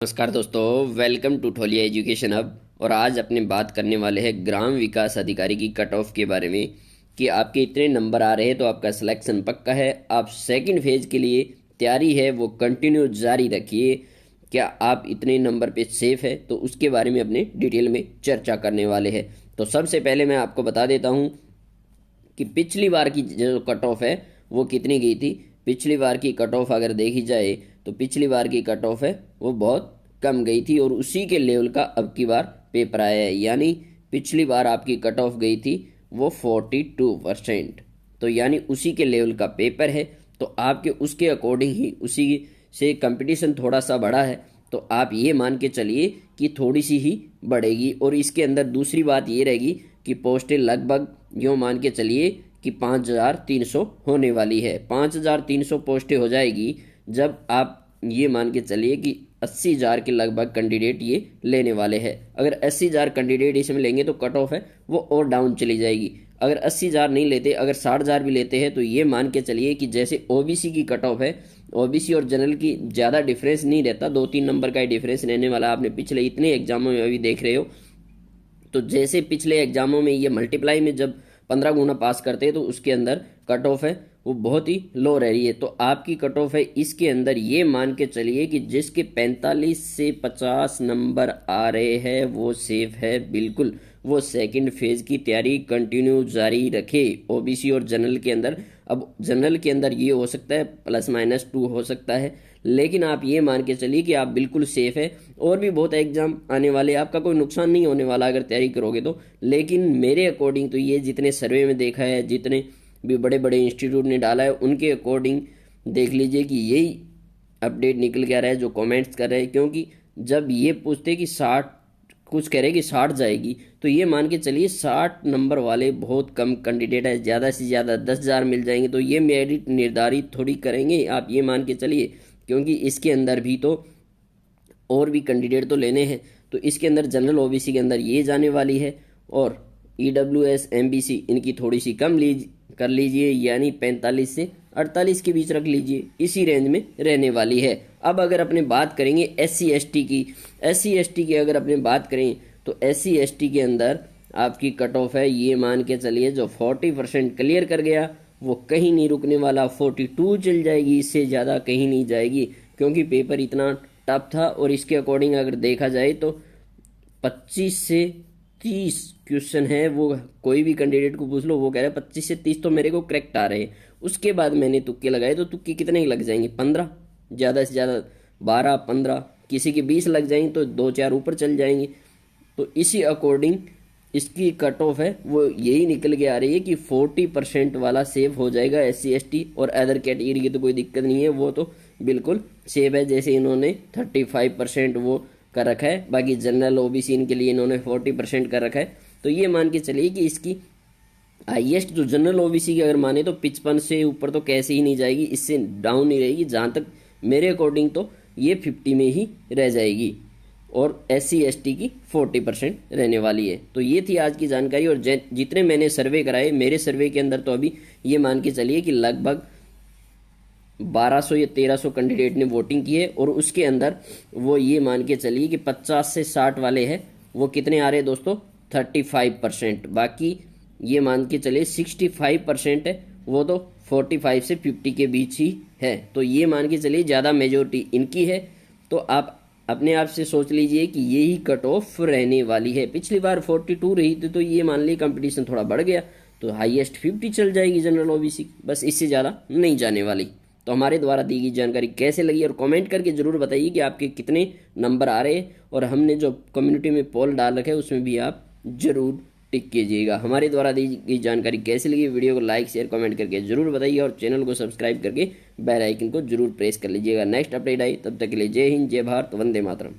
नमस्कार दोस्तों, welcome to Tholiya education hub. और आज अपने बात करने वाले हैं ग्राम विकास अधिकारी की कट ऑफ के बारे में कि आपके इतने नंबर आ रहे हैं तो आपका सिलेक्शन पक्का है। आप सेकंड फेज के लिए तैयारी है वो कंटिन्यू जारी रखिए। क्या आप इतने नंबर पे सेफ है, तो उसके बारे में अपने डिटेल में चर्चा करने वाले हैं। तो सबसे पहले मैं आपको बता देता हूँ कि पिछली बार की जो कट ऑफ है वो कितनी गई थी। पिछली बार की कट ऑफ अगर देखी जाए तो पिछली बार की कट ऑफ है वो बहुत कम गई थी और उसी के लेवल का अब की बार पेपर आया है। यानी पिछली बार आपकी कट ऑफ गई थी वो 42%। तो यानी उसी के लेवल का पेपर है। तो आपके उसके अकॉर्डिंग ही उसी से कंपटीशन थोड़ा सा बढ़ा है। तो आप ये मान के चलिए कि थोड़ी सी ही बढ़ेगी। और इसके अंदर दूसरी बात ये रहेगी कि पोस्टें लगभग यूँ मान के चलिए कि 5300 होने वाली है। 5300 पोस्टें हो जाएगी जब आप ये मान के चलिए कि 80,000 के लगभग कैंडिडेट ये लेने वाले हैं। अगर 80,000 कैंडिडेट इसमें लेंगे तो कट ऑफ है वो और डाउन चली जाएगी। अगर 80,000 नहीं लेते, अगर 60,000 भी लेते हैं तो ये मान के चलिए कि जैसे ओबीसी की कट ऑफ है, ओबीसी और जनरल की ज़्यादा डिफरेंस नहीं रहता, 2-3 नंबर का ही डिफरेंस रहने वाला। आपने पिछले इतने एग्जामों में अभी देख रहे हो। तो जैसे पिछले एग्जामों में ये मल्टीप्लाई में जब 15 गुना पास करते हैं तो उसके अंदर कट ऑफ है वो बहुत ही लो रह रही है। तो आपकी कट ऑफ है इसके अंदर ये मान के चलिए कि जिसके 45 से 50 नंबर आ रहे हैं वो सेफ है बिल्कुल। वो सेकंड फेज की तैयारी कंटिन्यू जारी रखे ओबीसी और जनरल के अंदर। अब जनरल के अंदर ये हो सकता है +-2 हो सकता है, लेकिन आप ये मान के चलिए कि आप बिल्कुल सेफ है। और भी बहुत एग्जाम आने वाले, आपका कोई नुकसान नहीं होने वाला अगर तैयारी करोगे तो। लेकिन मेरे अकॉर्डिंग तो ये जितने सर्वे में देखा है, जितने भी बड़े बड़े इंस्टीट्यूट ने डाला है, उनके अकॉर्डिंग देख लीजिए कि यही अपडेट निकल के आ रहा है जो कमेंट्स कर रहे हैं। क्योंकि जब ये पूछते कि 60 कुछ कह रहे कि 60 जाएगी, तो ये मान के चलिए 60 नंबर वाले बहुत कम कैंडिडेट है। ज़्यादा से ज़्यादा 10,000 मिल जाएंगे तो ये मेरिट निर्धारित थोड़ी करेंगे, आप ये मान के चलिए। क्योंकि इसके अंदर भी तो और भी कैंडिडेट तो लेने हैं। तो इसके अंदर जनरल ओबीसी के अंदर ये जाने वाली है और ईडब्ल्यूएस एमबीसी इनकी थोड़ी सी कम कर लीजिए, यानी 45 से 48 के बीच रख लीजिए, इसी रेंज में रहने वाली है। अब अगर अपने बात करेंगे एससी एसटी की अगर अपने बात करें तो एससी एसटी के अंदर आपकी कट ऑफ है ये मान के चलिए जो 40% क्लियर कर गया वो कहीं नहीं रुकने वाला, 42 चल जाएगी, इससे ज़्यादा कहीं नहीं जाएगी। क्योंकि पेपर इतना टफ था। और इसके अकॉर्डिंग अगर देखा जाए तो 25 से 30 क्वेश्चन है, वो कोई भी कैंडिडेट को पूछ लो वो कह रहा है 25 से 30 तो मेरे को करेक्ट आ रहे हैं। उसके बाद मैंने तुक्के लगाए तो तुक्के कितने ही लग जाएंगे, 15, ज़्यादा से ज़्यादा 12-15, किसी के 20 लग जाएंगे तो 2-4 ऊपर चल जाएंगे। तो इसी अकॉर्डिंग इसकी कट ऑफ है वो यही निकल के आ रही है कि 40% वाला सेव हो जाएगा। SC ST और अदर कैटेगरी की तो कोई दिक्कत नहीं है, वो तो बिल्कुल सेव है। जैसे इन्होंने 35% वो कर रखा है, बाकी जनरल ओबीसी इनके लिए इन्होंने 40% कर रखा है। तो ये मान के चलिए कि इसकी हाईएस्ट जो जनरल ओबीसी की अगर माने तो 55 से ऊपर तो कैसे ही नहीं जाएगी, इससे डाउन नहीं रहेगी। जहाँ तक मेरे अकॉर्डिंग तो ये 50 में ही रह जाएगी और SC ST की 40% रहने वाली है। तो ये थी आज की जानकारी। और जितने मैंने सर्वे कराए, मेरे सर्वे के अंदर तो अभी ये मान के चलिए कि लगभग 1200 या 1300 कैंडिडेट ने वोटिंग की है। और उसके अंदर वो ये मान के चलिए कि 50 से 60 वाले हैं वो कितने आ रहे हैं दोस्तों, 35%। बाकी ये मान के चलिए 65% है वो तो 45 से 50 के बीच ही है। तो ये मान के चलिए ज़्यादा मेजोरिटी इनकी है। तो आप अपने आप से सोच लीजिए कि यही कट ऑफ रहने वाली है। पिछली बार 42 रही थी तो ये मान ली कंपटीशन थोड़ा बढ़ गया तो हाईएस्ट 50 चल जाएगी जनरल ओबीसी, बस इससे ज़्यादा नहीं जाने वाली। तो हमारे द्वारा दी गई जानकारी कैसे लगी और कमेंट करके ज़रूर बताइए कि आपके कितने नंबर आ रहे हैं। और हमने जो कम्युनिटी में पोल डाल रखे है उसमें भी आप ज़रूर टिक कीजिएगा। हमारे द्वारा दी गई जानकारी कैसी लगी, वीडियो को लाइक शेयर कमेंट करके जरूर बताइए और चैनल को सब्सक्राइब करके बेल आइकन को जरूर प्रेस कर लीजिएगा। नेक्स्ट अपडेट आई तब तक के लिए जय हिंद, जय भारत, वंदे मातरम।